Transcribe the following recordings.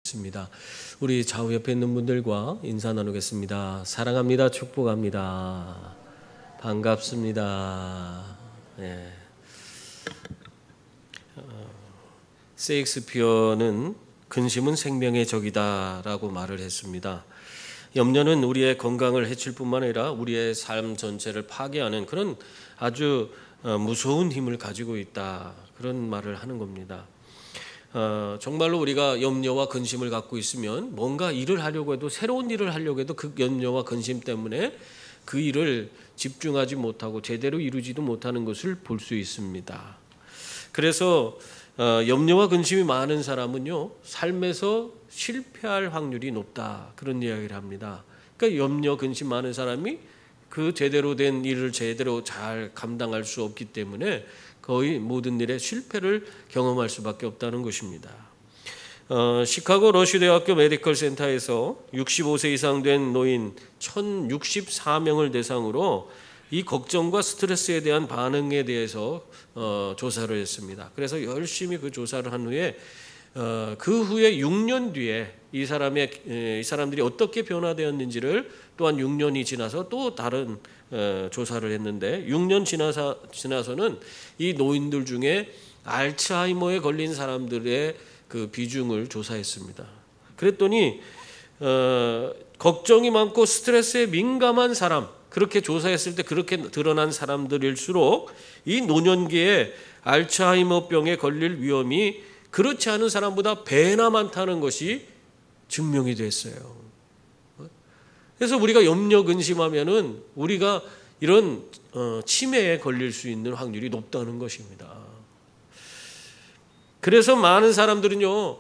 있습니다. 우리 좌우 옆에 있는 분들과 인사 나누겠습니다. 사랑합니다. 축복합니다. 반갑습니다. 네. 세익스피어는 근심은 생명의 적이다라고 말을 했습니다. 염려는 우리의 건강을 해칠 뿐만 아니라 우리의 삶 전체를 파괴하는 그런 아주 무서운 힘을 가지고 있다, 그런 말을 하는 겁니다. 정말로 우리가 염려와 근심을 갖고 있으면 뭔가 일을 하려고 해도, 새로운 일을 하려고 해도 그 염려와 근심 때문에 그 일을 집중하지 못하고 제대로 이루지도 못하는 것을 볼 수 있습니다. 그래서 염려와 근심이 많은 사람은요, 삶에서 실패할 확률이 높다, 그런 이야기를 합니다. 그러니까 염려, 근심 많은 사람이 그 제대로 된 일을 제대로 잘 감당할 수 없기 때문에 거의 모든 일에 실패를 경험할 수밖에 없다는 것입니다. 시카고 러쉬 대학교 메디컬 센터에서 65세 이상 된 노인 1064명을 대상으로 이 걱정과 스트레스에 대한 반응에 대해서 조사를 했습니다. 그래서 열심히 그 조사를 한 후에 그 후에 6년 뒤에 이 사람들이 어떻게 변화되었는지를 또한 6년이 지나서 또 다른 조사를 했는데, 6년 지나서는 이 노인들 중에 알츠하이머에 걸린 사람들의 그 비중을 조사했습니다. 그랬더니 걱정이 많고 스트레스에 민감한 사람, 그렇게 조사했을 때 그렇게 드러난 사람들일수록 이 노년기에 알츠하이머병에 걸릴 위험이 그렇지 않은 사람보다 배나 많다는 것이 증명이 됐어요. 그래서 우리가 염려 근심하면은 우리가 이런 치매에 걸릴 수 있는 확률이 높다는 것입니다. 그래서 많은 사람들은요,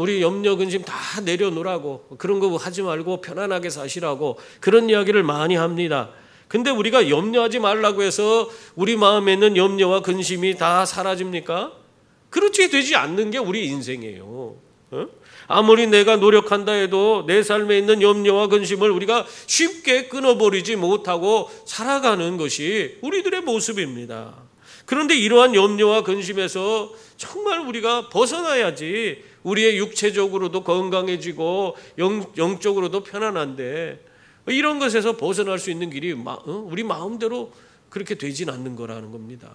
우리 염려 근심 다 내려놓으라고, 그런 거 하지 말고 편안하게 사시라고 그런 이야기를 많이 합니다. 근데 우리가 염려하지 말라고 해서 우리 마음에 있는 염려와 근심이 다 사라집니까? 그렇게 되지 않는 게 우리 인생이에요. 아무리 내가 노력한다 해도 내 삶에 있는 염려와 근심을 우리가 쉽게 끊어버리지 못하고 살아가는 것이 우리들의 모습입니다. 그런데 이러한 염려와 근심에서 정말 우리가 벗어나야지 우리의 육체적으로도 건강해지고 영적으로도 편안한데, 이런 것에서 벗어날 수 있는 길이 우리 마음대로 그렇게 되진 않는 거라는 겁니다.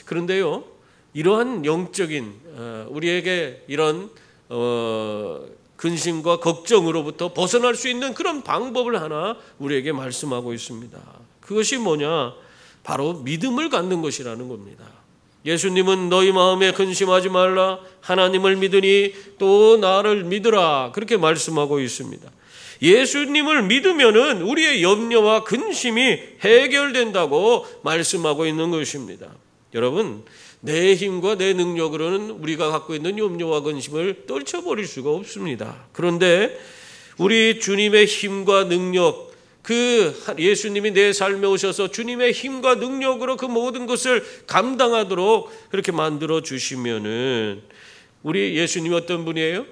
그런데요, 이러한 영적인 우리에게 이런 근심과 걱정으로부터 벗어날 수 있는 그런 방법을 하나 우리에게 말씀하고 있습니다. 그것이 뭐냐? 바로 믿음을 갖는 것이라는 겁니다. 예수님은 너희 마음에 근심하지 말라, 하나님을 믿으니 또 나를 믿으라, 그렇게 말씀하고 있습니다. 예수님을 믿으면은 우리의 염려와 근심이 해결된다고 말씀하고 있는 것입니다. 여러분, 내 힘과 내 능력으로는 우리가 갖고 있는 염려와 근심을 떨쳐버릴 수가 없습니다. 그런데 우리 주님의 힘과 능력, 그 예수님이 내 삶에 오셔서 주님의 힘과 능력으로 그 모든 것을 감당하도록 그렇게 만들어 주시면은, 우리 예수님이 어떤 분이에요?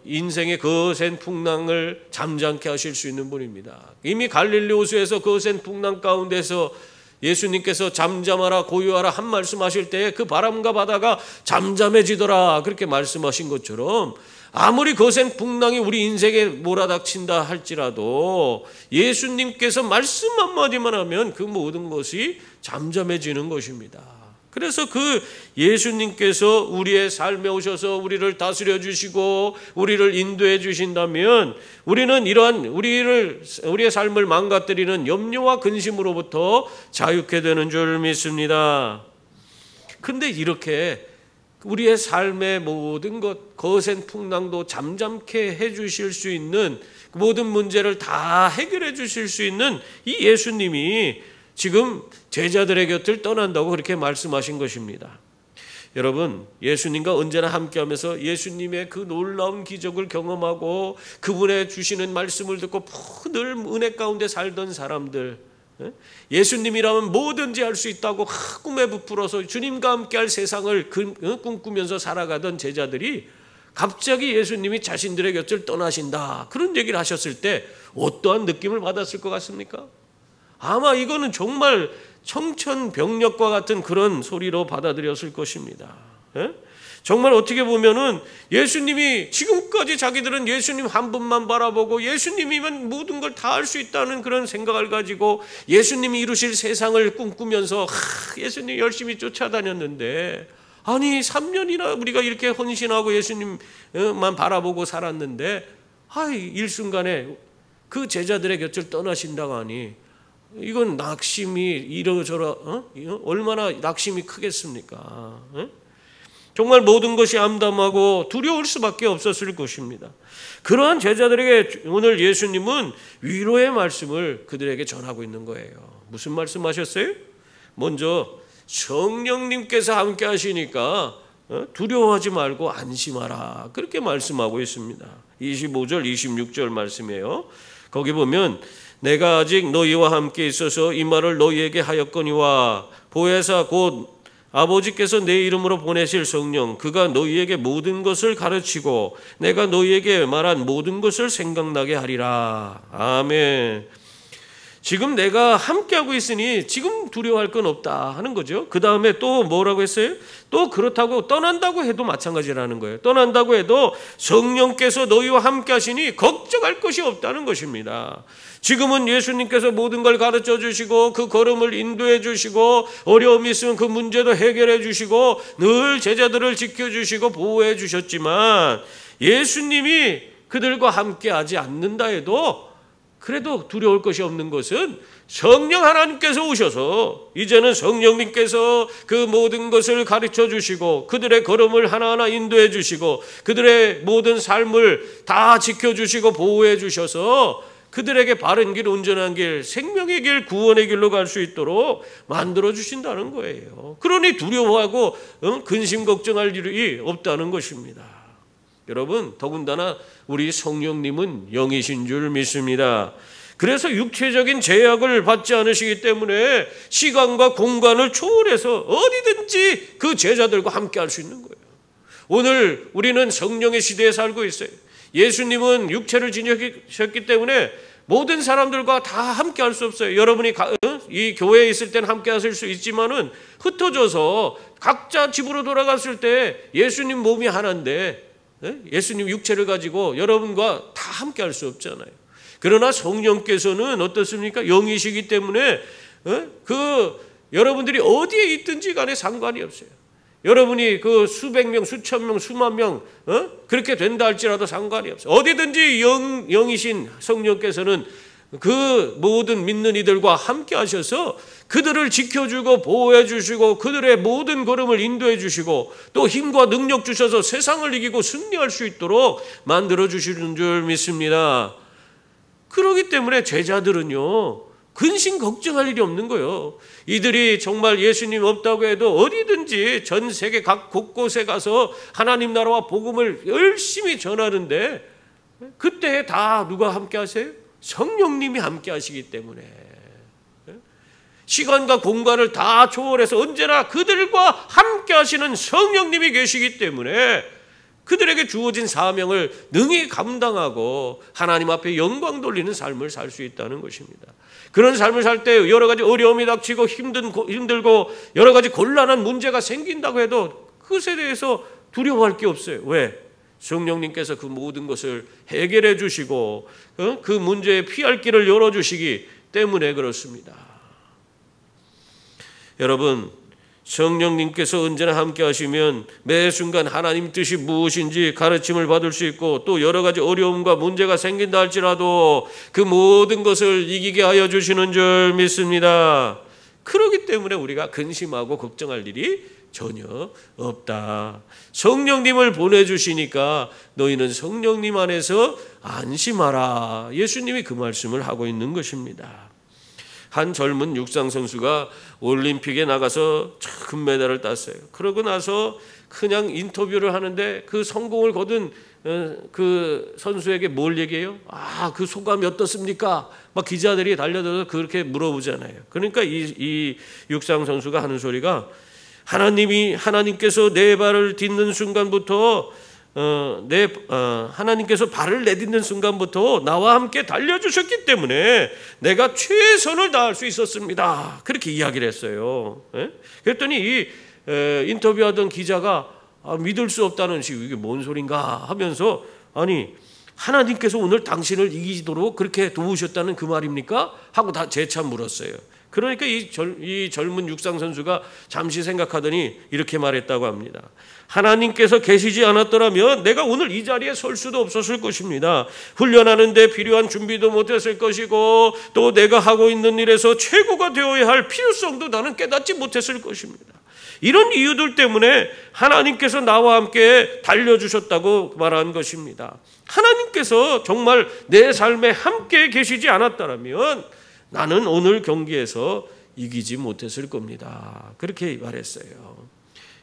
인생의 거센 풍랑을 잠잠케 하실 수 있는 분입니다. 이미 갈릴리 호수에서 거센 풍랑 가운데서 예수님께서 잠잠하라 고요하라 한 말씀하실 때 그 바람과 바다가 잠잠해지더라, 그렇게 말씀하신 것처럼 아무리 거센 풍랑이 우리 인생에 몰아닥친다 할지라도 예수님께서 말씀 한마디만 하면 그 모든 것이 잠잠해지는 것입니다. 그래서 그 예수님께서 우리의 삶에 오셔서 우리를 다스려 주시고 우리를 인도해 주신다면 우리는 이러한 우리의 삶을 망가뜨리는 염려와 근심으로부터 자유케 되는 줄 믿습니다. 근데 이렇게 우리의 삶의 모든 것, 거센 풍랑도 잠잠케 해 주실 수 있는, 모든 문제를 다 해결해 주실 수 있는 이 예수님이 지금 제자들의 곁을 떠난다고 그렇게 말씀하신 것입니다. 여러분, 예수님과 언제나 함께하면서 예수님의 그 놀라운 기적을 경험하고 그분의 주시는 말씀을 듣고 늘 은혜 가운데 살던 사람들, 예수님이라면 뭐든지 할 수 있다고 꿈에 부풀어서 주님과 함께할 세상을 꿈꾸면서 살아가던 제자들이 갑자기 예수님이 자신들의 곁을 떠나신다, 그런 얘기를 하셨을 때 어떠한 느낌을 받았을 것 같습니까? 아마 이거는 정말 청천벽력과 같은 그런 소리로 받아들였을 것입니다. 정말 어떻게 보면은 예수님이 지금까지 자기들은 예수님 한 분만 바라보고 예수님이면 모든 걸 다 할 수 있다는 그런 생각을 가지고 예수님이 이루실 세상을 꿈꾸면서 예수님 열심히 쫓아다녔는데, 아니 3년이나 우리가 이렇게 헌신하고 예수님만 바라보고 살았는데 일순간에 그 제자들의 곁을 떠나신다고 하니 이건 낙심이 이러저러 얼마나 낙심이 크겠습니까? 정말 모든 것이 암담하고 두려울 수밖에 없었을 것입니다. 그러한 제자들에게 오늘 예수님은 위로의 말씀을 그들에게 전하고 있는 거예요. 무슨 말씀하셨어요? 먼저 성령님께서 함께 하시니까 두려워하지 말고 안심하라, 그렇게 말씀하고 있습니다. 25절 26절 말씀이에요. 거기 보면 내가 아직 너희와 함께 있어서 이 말을 너희에게 하였거니와 보혜사 곧 아버지께서 내 이름으로 보내실 성령 그가 너희에게 모든 것을 가르치고 내가 너희에게 말한 모든 것을 생각나게 하리라. 아멘. 지금 내가 함께하고 있으니 지금 두려워할 건 없다 하는 거죠. 그 다음에 또 뭐라고 했어요? 또 그렇다고 떠난다고 해도 마찬가지라는 거예요. 떠난다고 해도 성령께서 너희와 함께 하시니 걱정할 것이 없다는 것입니다. 지금은 예수님께서 모든 걸 가르쳐 주시고 그 걸음을 인도해 주시고 어려움이 있으면 그 문제도 해결해 주시고 늘 제자들을 지켜주시고 보호해 주셨지만, 예수님이 그들과 함께 하지 않는다 해도 그래도 두려울 것이 없는 것은 성령 하나님께서 오셔서 이제는 성령님께서 그 모든 것을 가르쳐 주시고 그들의 걸음을 하나하나 인도해 주시고 그들의 모든 삶을 다 지켜주시고 보호해 주셔서 그들에게 바른 길, 온전한 길, 생명의 길, 구원의 길로 갈 수 있도록 만들어 주신다는 거예요. 그러니 두려워하고 근심 걱정할 일이 없다는 것입니다. 여러분, 더군다나 우리 성령님은 영이신 줄 믿습니다. 그래서 육체적인 제약을 받지 않으시기 때문에 시간과 공간을 초월해서 어디든지 그 제자들과 함께 할 수 있는 거예요. 오늘 우리는 성령의 시대에 살고 있어요. 예수님은 육체를 지니셨기 때문에 모든 사람들과 다 함께 할 수 없어요. 여러분이 이 교회에 있을 때는 함께 하실 수 있지만은 흩어져서 각자 집으로 돌아갔을 때 예수님 몸이 하나인데 예수님 육체를 가지고 여러분과 다 함께 할 수 없잖아요. 그러나 성령께서는 어떻습니까? 영이시기 때문에 여러분들이 어디에 있든지 간에 상관이 없어요. 여러분이 그 수백 명, 수천 명, 수만 명 그렇게 된다 할지라도 상관이 없어요. 어디든지 영이신 성령께서는 그 모든 믿는 이들과 함께 하셔서 그들을 지켜주고 보호해 주시고 그들의 모든 걸음을 인도해 주시고 또 힘과 능력 주셔서 세상을 이기고 승리할 수 있도록 만들어 주시는 줄 믿습니다. 그렇기 때문에 제자들은요, 근심 걱정할 일이 없는 거예요. 이들이 정말 예수님 없다고 해도 어디든지 전 세계 각 곳곳에 가서 하나님 나라와 복음을 열심히 전하는데 그때 다 누가 함께 하세요? 성령님이 함께 하시기 때문에 시간과 공간을 다 초월해서 언제나 그들과 함께 하시는 성령님이 계시기 때문에 그들에게 주어진 사명을 능히 감당하고 하나님 앞에 영광 돌리는 삶을 살 수 있다는 것입니다. 그런 삶을 살 때 여러 가지 어려움이 닥치고 힘들고 여러 가지 곤란한 문제가 생긴다고 해도 그것에 대해서 두려워할 게 없어요. 왜? 성령님께서 그 모든 것을 해결해 주시고 그 문제에 피할 길을 열어주시기 때문에 그렇습니다. 여러분, 성령님께서 언제나 함께 하시면 매 순간 하나님 뜻이 무엇인지 가르침을 받을 수 있고 또 여러 가지 어려움과 문제가 생긴다 할지라도 그 모든 것을 이기게 하여 주시는 줄 믿습니다. 그렇기 때문에 우리가 근심하고 걱정할 일이 전혀 없다. 성령님을 보내주시니까 너희는 성령님 안에서 안심하라. 예수님이 그 말씀을 하고 있는 것입니다. 한 젊은 육상 선수가 올림픽에 나가서 금메달을 땄어요. 그러고 나서 그냥 인터뷰를 하는데 그 성공을 거둔 그 선수에게 뭘 얘기해요? 그 소감이 어떻습니까? 막 기자들이 달려들어서 그렇게 물어보잖아요. 그러니까 이 육상 선수가 하는 소리가 하나님께서 내 발을 딛는 순간부터 하나님께서 발을 내딛는 순간부터 나와 함께 달려주셨기 때문에 내가 최선을 다할 수 있었습니다. 그렇게 이야기를 했어요. 그랬더니 이 인터뷰하던 기자가 믿을 수 없다는 식, 이게 뭔 소린가 하면서, 아니 하나님께서 오늘 당신을 이기도록 그렇게 도우셨다는 그 말입니까? 하고 다 재차 물었어요. 그러니까 이 젊은 육상 선수가 잠시 생각하더니 이렇게 말했다고 합니다. 하나님께서 계시지 않았더라면 내가 오늘 이 자리에 설 수도 없었을 것입니다. 훈련하는 데 필요한 준비도 못했을 것이고, 또 내가 하고 있는 일에서 최고가 되어야 할 필요성도 나는 깨닫지 못했을 것입니다. 이런 이유들 때문에 하나님께서 나와 함께 달려주셨다고 말한 것입니다. 하나님께서 정말 내 삶에 함께 계시지 않았다면 나는 오늘 경기에서 이기지 못했을 겁니다. 그렇게 말했어요.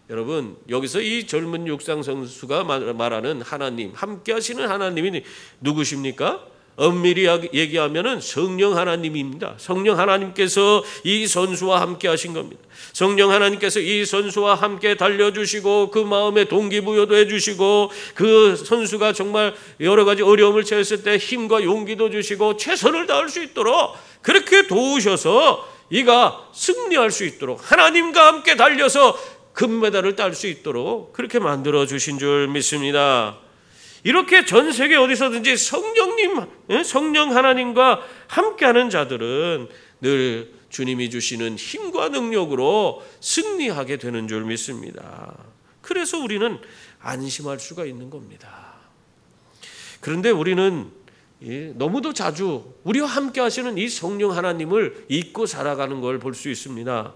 여러분, 여기서 이 젊은 육상 선수가 말하는 하나님, 함께 하시는 하나님이 누구십니까? 엄밀히 얘기하면 성령 하나님입니다. 성령 하나님께서 이 선수와 함께 하신 겁니다. 성령 하나님께서 이 선수와 함께 달려주시고 그 마음에 동기부여도 해주시고, 그 선수가 정말 여러 가지 어려움을 처했을 때 힘과 용기도 주시고 최선을 다할 수 있도록 그렇게 도우셔서 이가 승리할 수 있도록, 하나님과 함께 달려서 금메달을 딸 수 있도록 그렇게 만들어 주신 줄 믿습니다. 이렇게 전 세계 어디서든지 성령 하나님과 함께하는 자들은 늘 주님이 주시는 힘과 능력으로 승리하게 되는 줄 믿습니다. 그래서 우리는 안심할 수가 있는 겁니다. 그런데 우리는 너무도 자주 우리와 함께 하시는 이 성령 하나님을 잊고 살아가는 걸 볼 수 있습니다.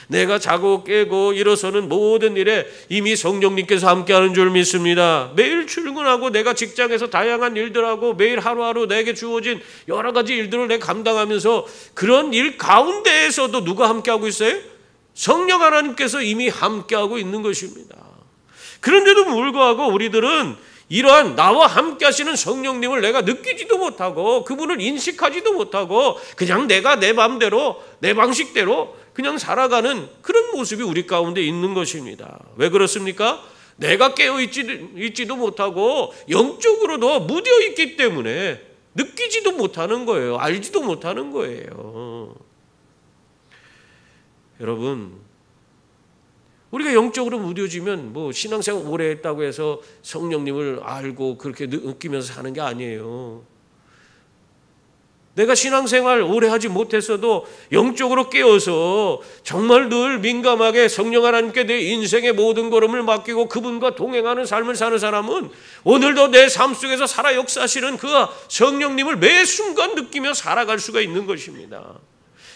내가 자고 깨고 일어서는 모든 일에 이미 성령님께서 함께하는 줄 믿습니다. 매일 출근하고 내가 직장에서 다양한 일들하고 매일 하루하루 내게 주어진 여러 가지 일들을 내가 감당하면서 그런 일 가운데에서도 누가 함께하고 있어요? 성령 하나님께서 이미 함께하고 있는 것입니다. 그런데도 불구하고 우리들은 이러한 나와 함께 하시는 성령님을 내가 느끼지도 못하고 그분을 인식하지도 못하고 그냥 내가 내 마음대로 내 방식대로 그냥 살아가는 그런 모습이 우리 가운데 있는 것입니다. 왜 그렇습니까? 내가 깨어있지도 못하고 영적으로도 무뎌있기 때문에 느끼지도 못하는 거예요. 알지도 못하는 거예요. 여러분, 우리가 영적으로 무뎌지면 뭐 신앙생활 오래 했다고 해서 성령님을 알고 그렇게 느끼면서 사는 게 아니에요. 내가 신앙생활 오래 하지 못했어도 영적으로 깨어서 정말 늘 민감하게 성령 하나님께 내 인생의 모든 걸음을 맡기고 그분과 동행하는 삶을 사는 사람은 오늘도 내 삶 속에서 살아 역사하시는 그 성령님을 매 순간 느끼며 살아갈 수가 있는 것입니다.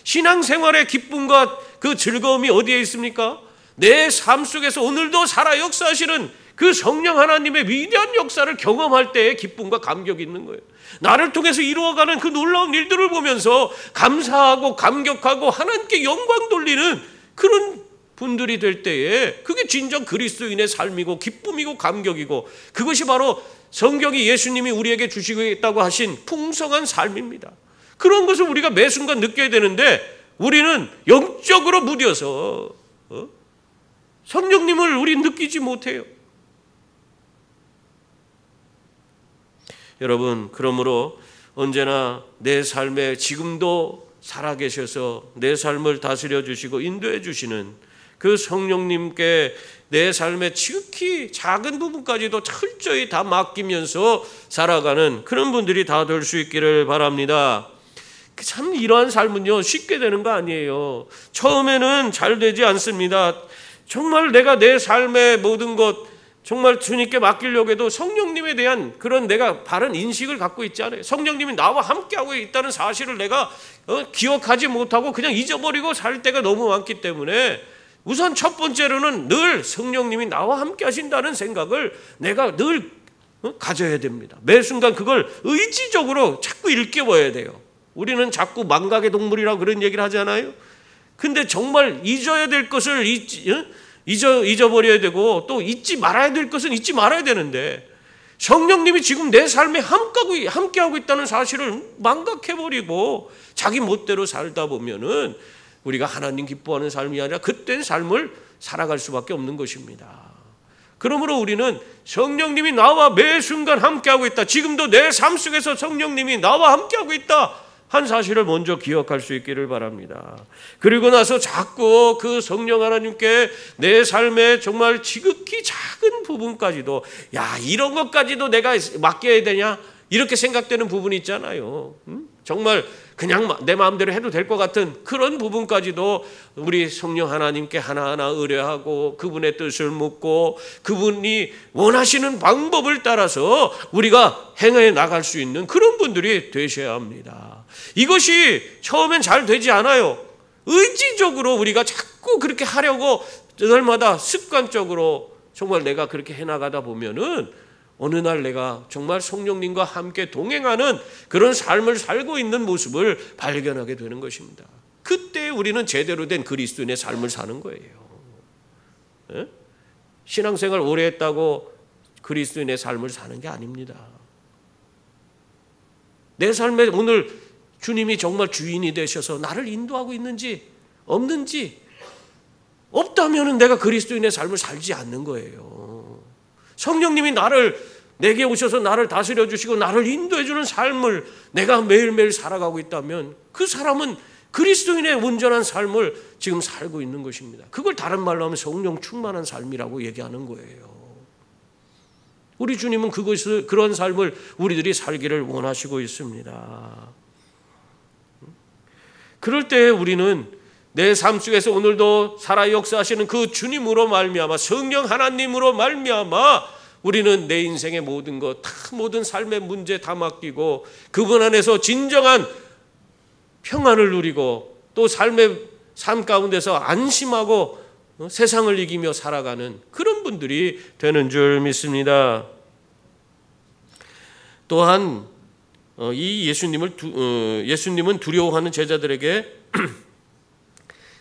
신앙생활의 기쁨과 그 즐거움이 어디에 있습니까? 내 삶 속에서 오늘도 살아 역사하시는 그 성령 하나님의 위대한 역사를 경험할 때의 기쁨과 감격이 있는 거예요. 나를 통해서 이루어가는 그 놀라운 일들을 보면서 감사하고 감격하고 하나님께 영광 돌리는 그런 분들이 될 때에 그게 진정 그리스도인의 삶이고 기쁨이고 감격이고, 그것이 바로 성경이 예수님이 우리에게 주시겠다고 하신 풍성한 삶입니다. 그런 것을 우리가 매 순간 느껴야 되는데 우리는 영적으로 무뎌서 성령님을 우리 느끼지 못해요. 여러분, 그러므로 언제나 내 삶에 지금도 살아계셔서 내 삶을 다스려 주시고 인도해 주시는 그 성령님께 내 삶의 지극히 작은 부분까지도 철저히 다 맡기면서 살아가는 그런 분들이 다 될 수 있기를 바랍니다. 참 이러한 삶은요 쉽게 되는 거 아니에요. 처음에는 잘 되지 않습니다. 정말 내가 내 삶의 모든 것 정말 주님께 맡기려고 해도 성령님에 대한 그런 내가 바른 인식을 갖고 있지 않아요. 성령님이 나와 함께하고 있다는 사실을 내가 기억하지 못하고 그냥 잊어버리고 살 때가 너무 많기 때문에 우선 첫 번째로는 늘 성령님이 나와 함께 하신다는 생각을 내가 늘 가져야 됩니다. 매 순간 그걸 의지적으로 자꾸 일깨워야 돼요. 우리는 자꾸 망각의 동물이라고 그런 얘기를 하잖아요. 근데 정말 잊어야 될 것을 잊어버려야 되고 또 잊지 말아야 될 것은 잊지 말아야 되는데 성령님이 지금 내 삶에 함께하고 있다는 사실을 망각해버리고 자기 멋대로 살다 보면은 우리가 하나님 기뻐하는 삶이 아니라 그때의 삶을 살아갈 수밖에 없는 것입니다. 그러므로 우리는 성령님이 나와 매 순간 함께하고 있다. 지금도 내 삶 속에서 성령님이 나와 함께하고 있다 한 사실을 먼저 기억할 수 있기를 바랍니다. 그리고 나서 자꾸 그 성령 하나님께 내 삶의 정말 지극히 작은 부분까지도, 야, 이런 것까지도 내가 맡겨야 되냐? 이렇게 생각되는 부분이 있잖아요. 정말 그냥 내 마음대로 해도 될 것 같은 그런 부분까지도 우리 성령 하나님께 하나하나 의뢰하고 그분의 뜻을 묻고 그분이 원하시는 방법을 따라서 우리가 행해 나갈 수 있는 그런 분들이 되셔야 합니다. 이것이 처음엔 잘 되지 않아요. 의지적으로 우리가 자꾸 그렇게 하려고 날마다 습관적으로 정말 내가 그렇게 해나가다 보면은 어느 날 내가 정말 성령님과 함께 동행하는 그런 삶을 살고 있는 모습을 발견하게 되는 것입니다. 그때 우리는 제대로 된 그리스도인의 삶을 사는 거예요. 예? 신앙생활 오래 했다고 그리스도인의 삶을 사는 게 아닙니다. 내 삶에 오늘 주님이 정말 주인이 되셔서 나를 인도하고 있는지 없는지, 없다면 내가 그리스도인의 삶을 살지 않는 거예요. 성령님이 내게 오셔서 나를 다스려 주시고 나를 인도해 주는 삶을 내가 매일매일 살아가고 있다면 그 사람은 그리스도인의 온전한 삶을 지금 살고 있는 것입니다. 그걸 다른 말로 하면 성령 충만한 삶이라고 얘기하는 거예요. 우리 주님은 그런 삶을 우리들이 살기를 원하시고 있습니다. 그럴 때 우리는 내 삶 속에서 오늘도 살아 역사하시는 그 주님으로 말미암아, 성령 하나님으로 말미암아 우리는 내 인생의 모든 것, 다 모든 삶의 문제 다 맡기고 그분 안에서 진정한 평안을 누리고 또 삶 가운데서 안심하고 세상을 이기며 살아가는 그런 분들이 되는 줄 믿습니다. 또한 이 예수님은 두려워하는 제자들에게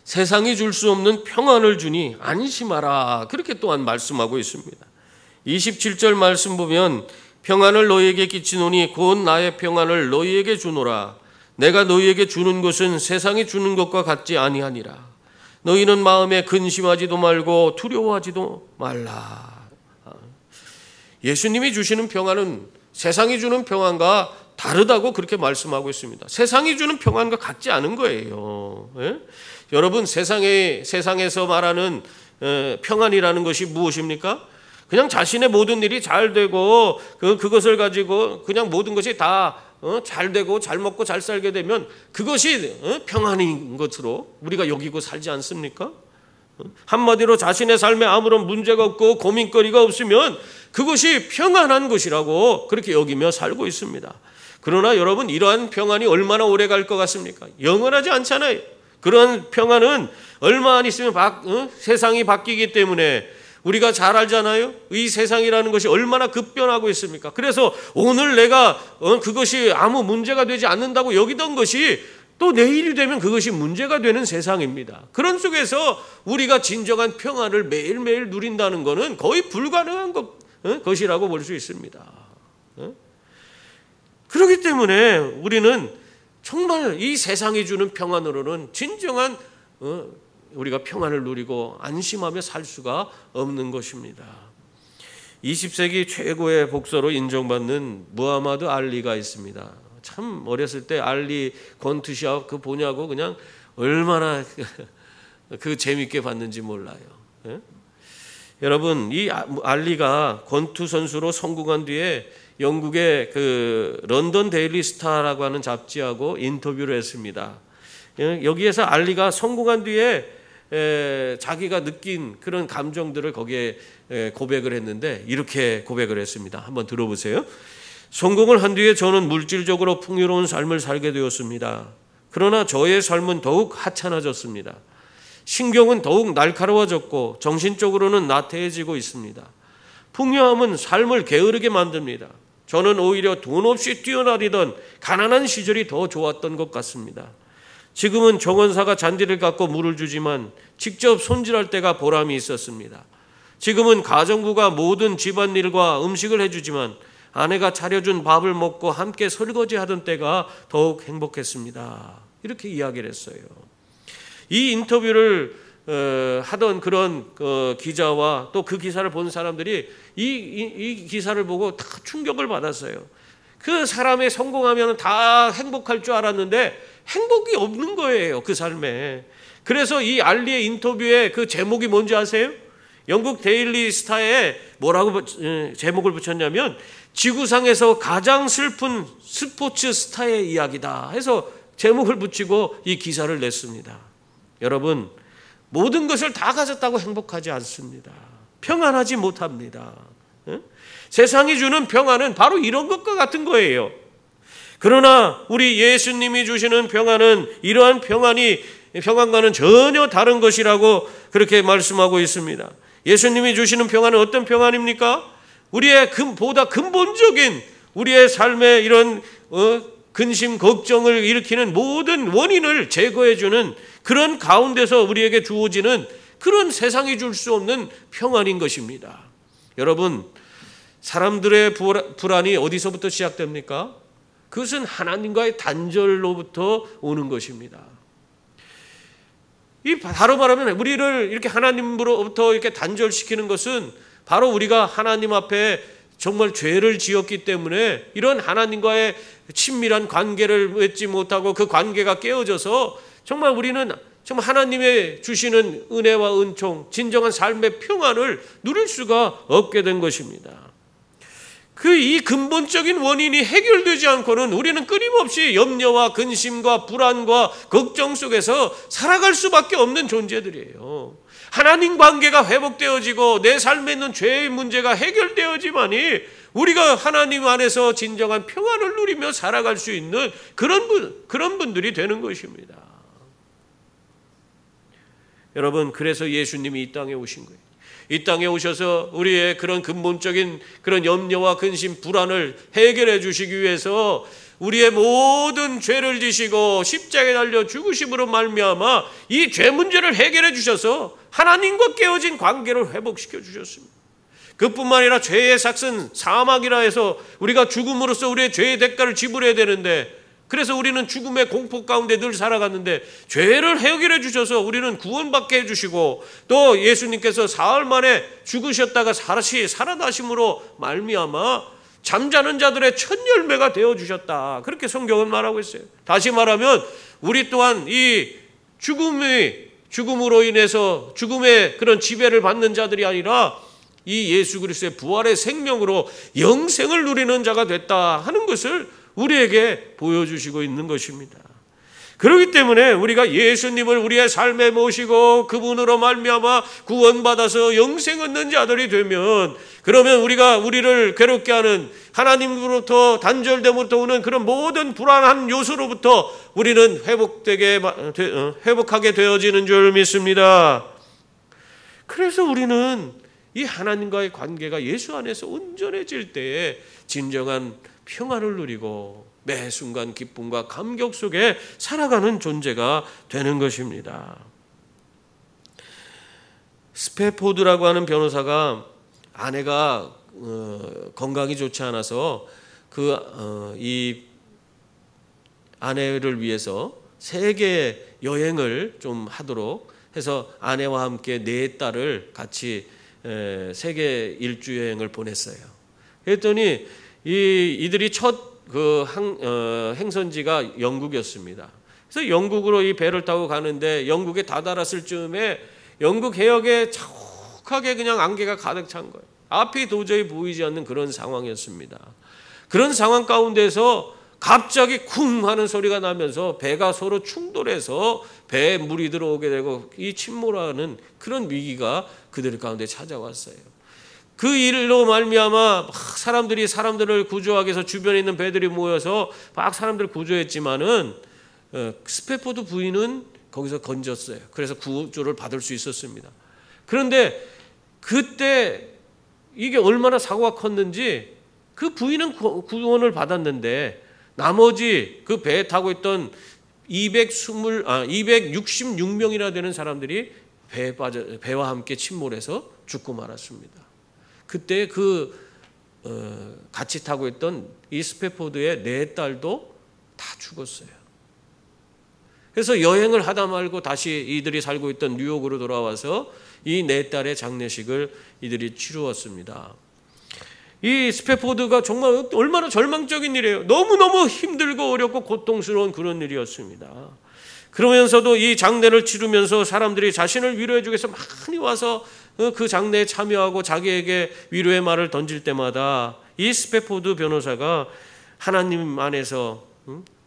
세상이 줄 수 없는 평안을 주니 안심하라, 그렇게 또한 말씀하고 있습니다. 27절 말씀 보면 평안을 너희에게 끼치노니 곧 나의 평안을 너희에게 주노라. 내가 너희에게 주는 것은 세상이 주는 것과 같지 아니하니라. 너희는 마음에 근심하지도 말고 두려워하지도 말라. 예수님이 주시는 평안은 세상이 주는 평안과 다르다고 그렇게 말씀하고 있습니다. 세상이 주는 평안과 같지 않은 거예요. 예? 여러분, 세상에서 말하는 평안이라는 것이 무엇입니까? 그냥 자신의 모든 일이 잘 되고 그것을 가지고 그냥 모든 것이 다 잘 되고 잘 먹고 잘 살게 되면 그것이 평안인 것으로 우리가 여기고 살지 않습니까? 한마디로 자신의 삶에 아무런 문제가 없고 고민거리가 없으면 그것이 평안한 것이라고 그렇게 여기며 살고 있습니다. 그러나 여러분, 이러한 평안이 얼마나 오래 갈 것 같습니까? 영원하지 않잖아요. 그런 평안은 얼마 안 있으면 세상이 바뀌기 때문에 우리가 잘 알잖아요. 이 세상이라는 것이 얼마나 급변하고 있습니까? 그래서 오늘 내가 그것이 아무 문제가 되지 않는다고 여기던 것이 또 내일이 되면 그것이 문제가 되는 세상입니다. 그런 속에서 우리가 진정한 평안을 매일매일 누린다는 것은 거의 불가능한 것이라고 볼 수 있습니다. 그렇기 때문에 우리는 정말 이 세상이 주는 평안으로는 진정한 우리가 평안을 누리고 안심하며 살 수가 없는 것입니다. 20세기 최고의 복서로 인정받는 무하마드 알리가 있습니다. 참 어렸을 때 알리 권투시합 그 보냐고 그냥 얼마나 그 재밌게 봤는지 몰라요. 예? 여러분, 이 알리가 권투 선수로 성공한 뒤에 영국의 그 런던 데일리 스타라고 하는 잡지하고 인터뷰를 했습니다. 여기에서 알리가 성공한 뒤에 자기가 느낀 그런 감정들을 거기에 고백을 했는데 이렇게 고백을 했습니다. 한번 들어보세요. 성공을 한 뒤에 저는 물질적으로 풍요로운 삶을 살게 되었습니다. 그러나 저의 삶은 더욱 하찮아졌습니다. 신경은 더욱 날카로워졌고 정신적으로는 나태해지고 있습니다. 풍요함은 삶을 게으르게 만듭니다. 저는 오히려 돈 없이 뛰어다니던 가난한 시절이 더 좋았던 것 같습니다. 지금은 정원사가 잔디를 깎고 물을 주지만 직접 손질할 때가 보람이 있었습니다. 지금은 가정부가 모든 집안일과 음식을 해주지만 아내가 차려준 밥을 먹고 함께 설거지하던 때가 더욱 행복했습니다. 이렇게 이야기를 했어요. 이 인터뷰를 하던 그런 기자와 또 그 기사를 본 사람들이 이 기사를 보고 다 충격을 받았어요. 그 사람이 성공하면 다 행복할 줄 알았는데 행복이 없는 거예요, 그 삶에. 그래서 이 알리의 인터뷰의 그 제목이 뭔지 아세요? 영국 데일리 스타에 뭐라고 제목을 붙였냐면 지구상에서 가장 슬픈 스포츠 스타의 이야기다 해서 제목을 붙이고 이 기사를 냈습니다. 여러분, 모든 것을 다 가졌다고 행복하지 않습니다. 평안하지 못합니다. 세상이 주는 평안은 바로 이런 것과 같은 거예요. 그러나 우리 예수님이 주시는 평안은 이러한 평안과는 전혀 다른 것이라고 그렇게 말씀하고 있습니다. 예수님이 주시는 평안은 어떤 평안입니까? 우리의 보다 근본적인 우리의 삶에 이런 근심, 걱정을 일으키는 모든 원인을 제거해 주는 그런 가운데서 우리에게 주어지는 그런 세상이 줄 수 없는 평안인 것입니다. 여러분, 사람들의 불안이 어디서부터 시작됩니까? 그것은 하나님과의 단절로부터 오는 것입니다. 바로 말하면 우리를 이렇게 하나님으로부터 이렇게 단절시키는 것은 바로 우리가 하나님 앞에 정말 죄를 지었기 때문에 이런 하나님과의 친밀한 관계를 맺지 못하고 그 관계가 깨어져서 정말 우리는 정말 하나님의 주시는 은혜와 은총, 진정한 삶의 평안을 누릴 수가 없게 된 것입니다. 이 근본적인 원인이 해결되지 않고는 우리는 끊임없이 염려와 근심과 불안과 걱정 속에서 살아갈 수밖에 없는 존재들이에요. 하나님 관계가 회복되어지고 내 삶에 있는 죄의 문제가 해결되어지만이 우리가 하나님 안에서 진정한 평안을 누리며 살아갈 수 있는 그런 분들이 되는 것입니다. 여러분, 그래서 예수님이 이 땅에 오신 거예요. 이 땅에 오셔서 우리의 그런 근본적인 그런 염려와 근심, 불안을 해결해 주시기 위해서 우리의 모든 죄를 지시고 십자가에 달려 죽으심으로 말미암아 이 죄 문제를 해결해 주셔서 하나님과 깨어진 관계를 회복시켜 주셨습니다. 그뿐만 아니라 죄의 삭은 사망이라 해서 우리가 죽음으로써 우리의 죄의 대가를 지불해야 되는데, 그래서 우리는 죽음의 공포 가운데 늘 살아갔는데 죄를 해결해 주셔서 우리는 구원받게 해주시고, 또 예수님께서 사흘 만에 죽으셨다가 다시 살아나심으로 말미암아 잠자는 자들의 첫 열매가 되어주셨다, 그렇게 성경은 말하고 있어요. 다시 말하면 우리 또한 이 죽음으로 인해서 죽음의 그런 지배를 받는 자들이 아니라 이 예수 그리스도의 부활의 생명으로 영생을 누리는 자가 됐다 하는 것을 우리에게 보여주시고 있는 것입니다. 그렇기 때문에 우리가 예수님을 우리의 삶에 모시고 그분으로 말미암아 구원받아서 영생 얻는 자들이 되면, 그러면 우리를 괴롭게 하는 하나님으로부터 단절됨으로부터 오는 그런 모든 불안한 요소로부터 우리는 회복하게 되어지는 줄 믿습니다. 그래서 우리는 이 하나님과의 관계가 예수 안에서 온전해질 때에 진정한 평안을 누리고 매 순간 기쁨과 감격 속에 살아가는 존재가 되는 것입니다. 스패포드라고 하는 변호사가 아내가 건강이 좋지 않아서 이 아내를 위해서 세계 여행을 좀 하도록 해서 아내와 함께 4달을 같이 세계 일주 여행을 보냈어요. 그랬더니 이들이 첫 행선지가 영국이었습니다. 그래서 영국으로 이 배를 타고 가는데 영국에 다다랐을 즈음에 영국 해역에 자욱하게 그냥 안개가 가득 찬 거예요. 앞이 도저히 보이지 않는 그런 상황이었습니다. 그런 상황 가운데서 갑자기 쿵 하는 소리가 나면서 배가 서로 충돌해서 배에 물이 들어오게 되고 이 침몰하는 그런 위기가 그들 가운데 찾아왔어요. 그 일로 말미암아 사람들을 구조하기 위해서 주변에 있는 배들이 모여서 막 사람들을 구조했지만은 스패포드 부인은 거기서 건졌어요. 그래서 구조를 받을 수 있었습니다. 그런데 그때 이게 얼마나 사고가 컸는지 그 부인은 구원을 받았는데 나머지 그 배에 타고 있던 266명이나 되는 사람들이 배와 함께 침몰해서 죽고 말았습니다. 그때 같이 타고 있던 이 스패포드의 4딸도 다 죽었어요. 그래서 여행을 하다 말고 다시 이들이 살고 있던 뉴욕으로 돌아와서 이 4딸의 장례식을 이들이 치루었습니다. 이 스패포드가 정말 얼마나 절망적인 일이에요. 너무너무 힘들고 어렵고 고통스러운 그런 일이었습니다. 그러면서도 이 장례를 치르면서 사람들이 자신을 위로해 주기 위해서 많이 와서 그 장례에 참여하고 자기에게 위로의 말을 던질 때마다 이 스패포드 변호사가 하나님 안에서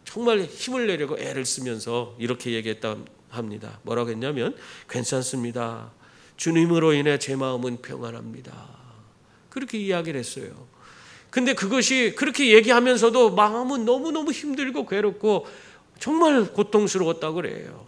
정말 힘을 내려고 애를 쓰면서 이렇게 얘기했다 합니다. 뭐라고 했냐면, 괜찮습니다. 주님으로 인해 제 마음은 평안합니다. 그렇게 이야기를 했어요. 근데 그것이 그렇게 얘기하면서도 마음은 너무너무 힘들고 괴롭고 정말 고통스러웠다고 그래요.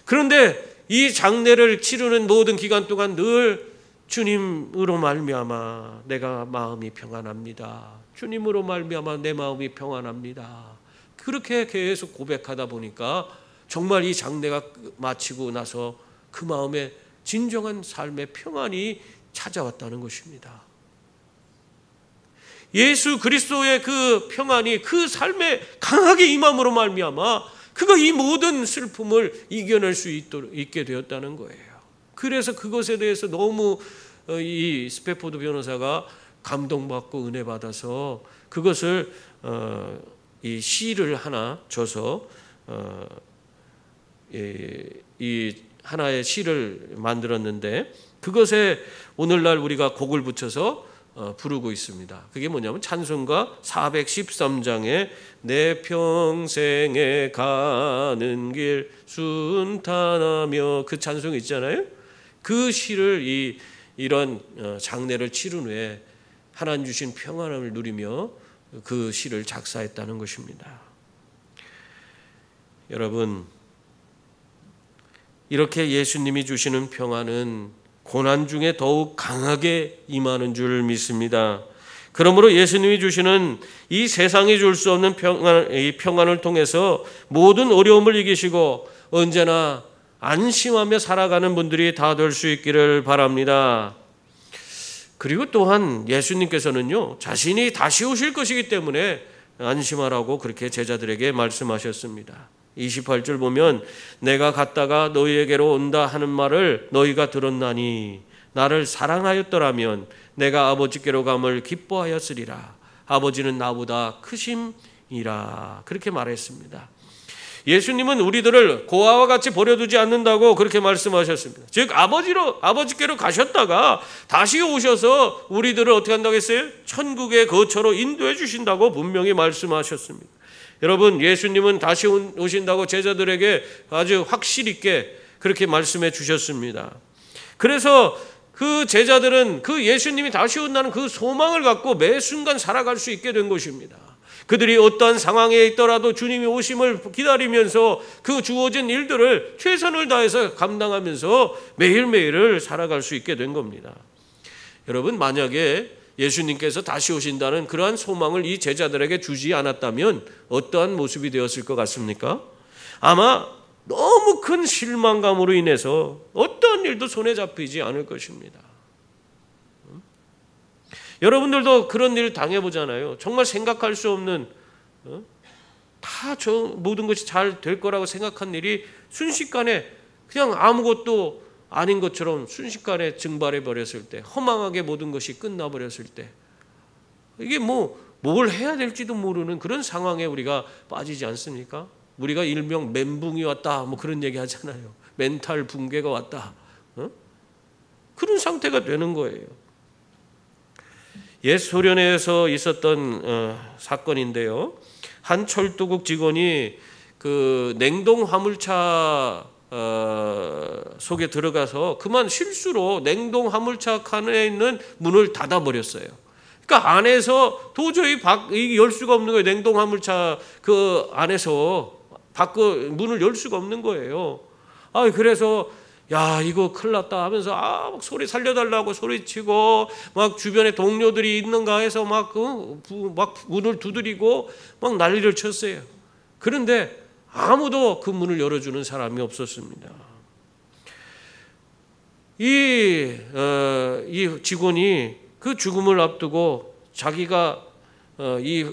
그런데 이 장례를 치르는 모든 기간 동안 늘 주님으로 말미암아 내가 마음이 평안합니다. 주님으로 말미암아 내 마음이 평안합니다. 그렇게 계속 고백하다 보니까 정말 이 장례가 마치고 나서 그 마음에 진정한 삶의 평안이 찾아왔다는 것입니다. 예수 그리스도의 그 평안이 그 삶에 강하게 임함으로 말미암아 그가 이 모든 슬픔을 이겨낼 수 있게 되었다는 거예요. 그래서 그것에 대해서 너무 이 스패포드 변호사가 감동받고 은혜 받아서 그것을 이 시를 하나 줘서 이 하나의 시를 만들었는데, 그것에 오늘날 우리가 곡을 붙여서 부르고 있습니다. 그게 뭐냐면 찬송가 413장에 내 평생에 가는 길 순탄하며, 그 찬송이 있잖아요. 그 시를 이런 장례를 치른 후에 하나님 주신 평안함을 누리며 그 시를 작사했다는 것입니다. 여러분, 이렇게 예수님이 주시는 평안은 고난 중에 더욱 강하게 임하는 줄 믿습니다. 그러므로 예수님이 주시는 이 세상이 줄 수 없는 이 평안을 통해서 모든 어려움을 이기시고 언제나 안심하며 살아가는 분들이 다 될 수 있기를 바랍니다. 그리고 또한 예수님께서는요, 자신이 다시 오실 것이기 때문에 안심하라고 그렇게 제자들에게 말씀하셨습니다. 28절 보면 내가 갔다가 너희에게로 온다 하는 말을 너희가 들었나니 나를 사랑하였더라면 내가 아버지께로 감을 기뻐하였으리라. 아버지는 나보다 크심이라. 그렇게 말했습니다. 예수님은 우리들을 고아와 같이 버려두지 않는다고 그렇게 말씀하셨습니다. 즉 아버지께로 가셨다가 다시 오셔서 우리들을 어떻게 한다고 했어요? 천국의 거처로 인도해 주신다고 분명히 말씀하셨습니다. 여러분, 예수님은 다시 오신다고 제자들에게 아주 확실 있게 그렇게 말씀해 주셨습니다. 그래서 그 제자들은 그 예수님이 다시 온다는 그 소망을 갖고 매 순간 살아갈 수 있게 된 것입니다. 그들이 어떠한 상황에 있더라도 주님이 오심을 기다리면서 그 주어진 일들을 최선을 다해서 감당하면서 매일매일을 살아갈 수 있게 된 겁니다. 여러분, 만약에 예수님께서 다시 오신다는 그러한 소망을 이 제자들에게 주지 않았다면 어떠한 모습이 되었을 것 같습니까? 아마 너무 큰 실망감으로 인해서 어떠한 일도 손에 잡히지 않을 것입니다. 여러분들도 그런 일 당해보잖아요. 정말 생각할 수 없는 다 모든 것이 잘 될 거라고 생각한 일이 순식간에 그냥 아무것도 아닌 것처럼 순식간에 증발해 버렸을 때, 허망하게 모든 것이 끝나버렸을 때, 이게 뭘 해야 될지도 모르는 그런 상황에 우리가 빠지지 않습니까? 우리가 일명 멘붕이 왔다 그런 얘기 하잖아요. 멘탈 붕괴가 왔다. 그런 상태가 되는 거예요. 옛 소련에서 있었던 사건인데요. 한 철도국 직원이 그 냉동 화물차 속에 들어가서 그만 실수로 냉동 화물차 칸에 있는 문을 닫아버렸어요. 그러니까 안에서 도저히 열 수가 없는 거예요. 냉동 화물차 그 안에서 문을 열 수가 없는 거예요. 그래서 야, 이거 큰일 났다 하면서 막 소리 살려달라고 소리치고 막 주변에 동료들이 있는가 해서 막 문을 두드리고 막 난리를 쳤어요. 그런데 아무도 그 문을 열어주는 사람이 없었습니다. 이 직원이 그 죽음을 앞두고 자기가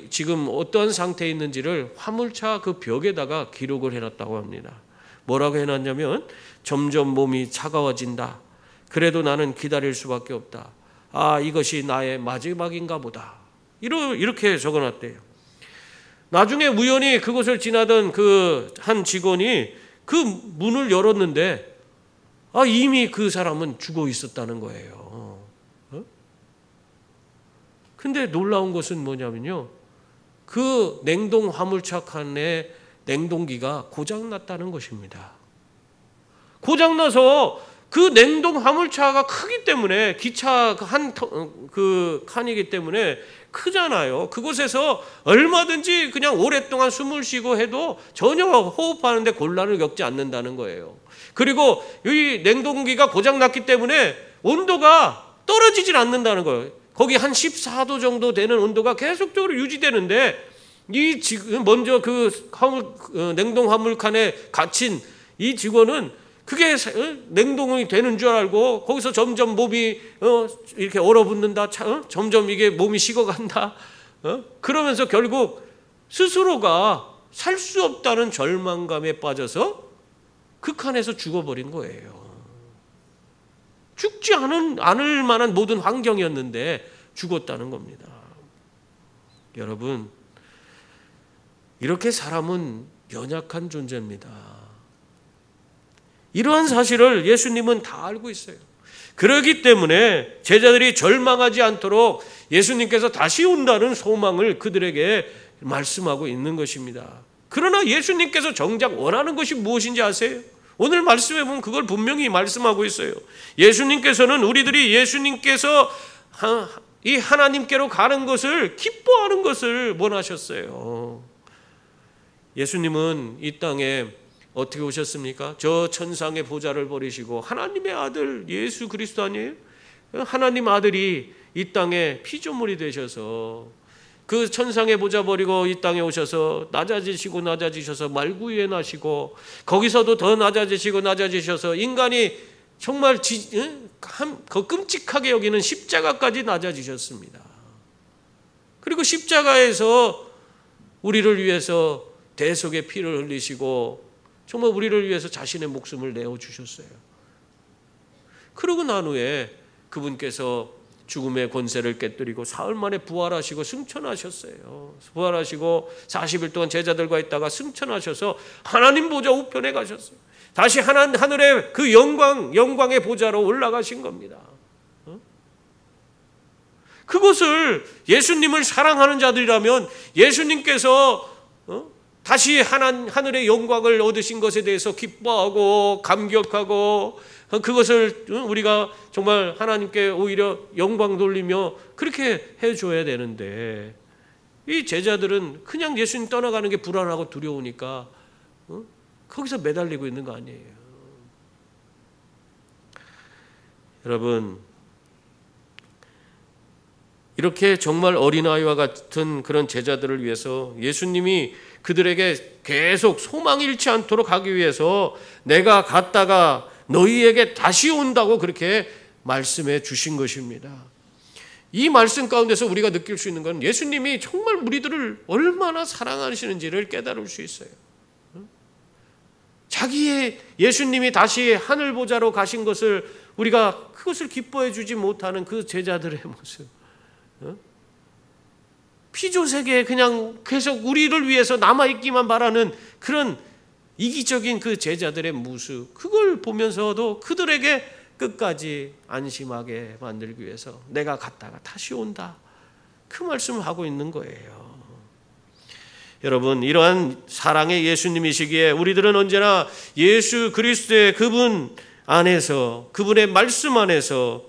지금 어떠한 상태에 있는지를 화물차 그 벽에다가 기록을 해놨다고 합니다. 뭐라고 해놨냐면 점점 몸이 차가워진다. 그래도 나는 기다릴 수밖에 없다. 이것이 나의 마지막인가 보다. 이렇게 적어놨대요. 나중에 우연히 그곳을 지나던 그 한 직원이 그 문을 열었는데 이미 그 사람은 죽어 있었다는 거예요. 근데 놀라운 것은 뭐냐면요, 그 냉동 화물차 칸에 냉동기가 고장났다는 것입니다. 고장나서 그 냉동 화물차가 크기 때문에, 기차 그 칸이기 때문에 크잖아요. 그곳에서 얼마든지 그냥 오랫동안 숨을 쉬고 해도 전혀 호흡하는데 곤란을 겪지 않는다는 거예요. 그리고 이 냉동기가 고장났기 때문에 온도가 떨어지질 않는다는 거예요. 거기 한 14도 정도 되는 온도가 계속적으로 유지되는데, 이 지금 먼저 그 냉동 화물칸에 갇힌 이 직원은 그게 냉동이 되는 줄 알고 거기서 점점 몸이 이렇게 얼어붙는다, 점점 이게 몸이 식어간다, 그러면서 결국 스스로가 살 수 없다는 절망감에 빠져서 그 칸에서 죽어버린 거예요. 죽지 않을 만한 모든 환경이었는데 죽었다는 겁니다. 여러분, 이렇게 사람은 연약한 존재입니다. 이러한 사실을 예수님은 다 알고 있어요. 그렇기 때문에 제자들이 절망하지 않도록 예수님께서 다시 온다는 소망을 그들에게 말씀하고 있는 것입니다. 그러나 예수님께서 정작 원하는 것이 무엇인지 아세요? 오늘 말씀에 보면 그걸 분명히 말씀하고 있어요. 예수님께서는 우리들이 예수님께서 이 하나님께로 가는 것을, 기뻐하는 것을 원하셨어요. 예수님은 이 땅에 어떻게 오셨습니까? 저 천상의 보좌를 버리시고 하나님의 아들 예수 그리스도 아니에요? 하나님 아들이 이 땅에 피조물이 되셔서 그 천상의 보좌 버리고 이 땅에 오셔서 낮아지셔서 말구유에 나시고, 거기서도 더 낮아지셔서 인간이 정말 끔찍하게 여기는 십자가까지 낮아지셨습니다. 그리고 십자가에서 우리를 위해서 대속의 피를 흘리시고 정말 우리를 위해서 자신의 목숨을 내어주셨어요. 그러고 난 후에 그분께서 죽음의 권세를 깨뜨리고 사흘 만에 부활하시고 승천하셨어요. 부활하시고 40일 동안 제자들과 있다가 승천하셔서 하나님 보좌 우편에 가셨어요. 다시 하늘의 그 영광의 보좌로 올라가신 겁니다. 그것을 예수님을 사랑하는 자들이라면 예수님께서 다시 하늘의 영광을 얻으신 것에 대해서 기뻐하고 감격하고, 그것을 우리가 정말 하나님께 오히려 영광 돌리며 그렇게 해줘야 되는데, 이 제자들은 그냥 예수님 떠나가는 게 불안하고 두려우니까 거기서 매달리고 있는 거 아니에요. 여러분, 이렇게 정말 어린아이와 같은 그런 제자들을 위해서 예수님이 그들에게 계속 소망 잃지 않도록 하기 위해서 내가 갔다가 너희에게 다시 온다고 그렇게 말씀해 주신 것입니다. 이 말씀 가운데서 우리가 느낄 수 있는 건 예수님이 정말 우리들을 얼마나 사랑하시는지를 깨달을 수 있어요. 자기의 예수님이 다시 하늘 보좌로 가신 것을 우리가 그것을 기뻐해 주지 못하는 그 제자들의 모습, 피조세계에 그냥 계속 우리를 위해서 남아있기만 바라는 그런 이기적인 그 제자들의 모습, 그걸 보면서도 그들에게 끝까지 안심하게 만들기 위해서 내가 갔다가 다시 온다, 그 말씀을 하고 있는 거예요. 여러분, 이러한 사랑의 예수님이시기에 우리들은 언제나 예수 그리스도의 그분 안에서, 그분의 말씀 안에서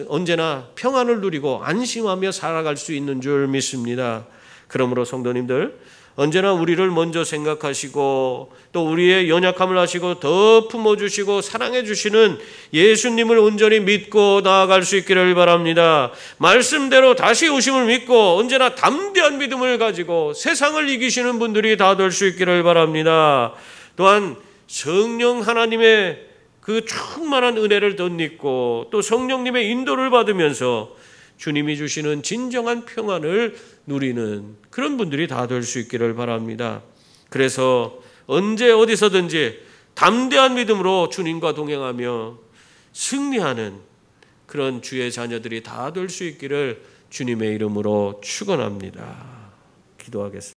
언제나 평안을 누리고 안심하며 살아갈 수 있는 줄 믿습니다. 그러므로 성도님들, 언제나 우리를 먼저 생각하시고 또 우리의 연약함을 아시고 더 품어주시고 사랑해주시는 예수님을 온전히 믿고 나아갈 수 있기를 바랍니다. 말씀대로 다시 오심을 믿고 언제나 담대한 믿음을 가지고 세상을 이기시는 분들이 다 될 수 있기를 바랍니다. 또한 성령 하나님의 그 충만한 은혜를 덧입고 또 성령님의 인도를 받으면서 주님이 주시는 진정한 평안을 누리는 그런 분들이 다 될 수 있기를 바랍니다. 그래서 언제 어디서든지 담대한 믿음으로 주님과 동행하며 승리하는 그런 주의 자녀들이 다 될 수 있기를 주님의 이름으로 축원합니다. 기도하겠습니다.